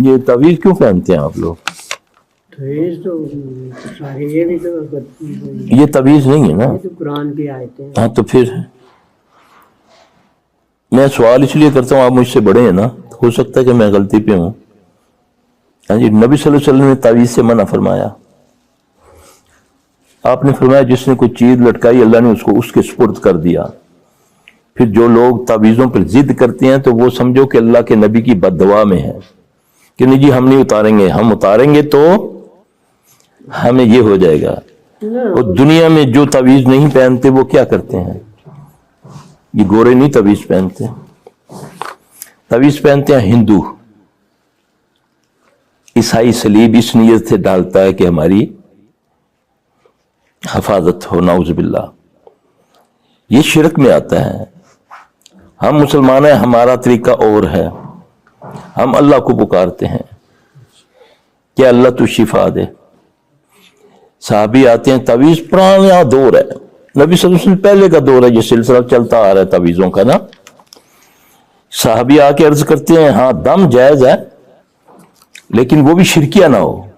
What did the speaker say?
یہ تعویذ کیوں پہنتے ہیں آپ لوگ؟ تو سارے یہ بھی تو یہ تعویذ نہیں ہے نا، یہ تو قرآن کی آیتیں ہیں۔ ہاں تو پھر میں سوال اس لیے کرتا ہوں، آپ مجھ سے بڑے ہیں نا، ہو سکتا ہے کہ میں غلطی پہ ہوں۔ ہاں جی، نبی صلی اللہ علیہ وسلم نے تعویذ سے منع فرمایا۔ آپ نے فرمایا جس نے کوئی چیز لٹکائی اللہ نے اس کو اس کے سپرد کر دیا۔ پھر جو لوگ تعویذوں پر ضد کرتے ہیں تو وہ سمجھو کہ اللہ کے نبی کی بد دعا میں ہے کہ نہیں جی ہم نہیں اتاریں گے، ہم اتاریں گے تو ہمیں یہ ہو جائے گا۔ اور دنیا میں جو تعویذ نہیں پہنتے وہ کیا کرتے ہیں؟ یہ گورے نہیں تعویذ پہنتے، تعویذ پہنتے ہیں ہندو۔ عیسائی صلیب اس نیت سے ڈالتا ہے کہ ہماری حفاظت ہو، نعوذ باللہ۔ یہ شرک میں آتا ہے۔ ہم مسلمان ہیں، ہمارا طریقہ اور ہے، ہم اللہ کو پکارتے ہیں کہ اللہ تو شفا دے۔ صحابی آتے ہیں، تعویذ پرانا دور ہے، نبی صلی اللہ علیہ وسلم پہلے کا دور ہے، یہ سلسلہ چلتا آ رہا ہے تعویذوں کا نا۔ صحابی آ کے عرض کرتے ہیں ہاں دم جائز ہے لیکن وہ بھی شرکیہ نہ ہو۔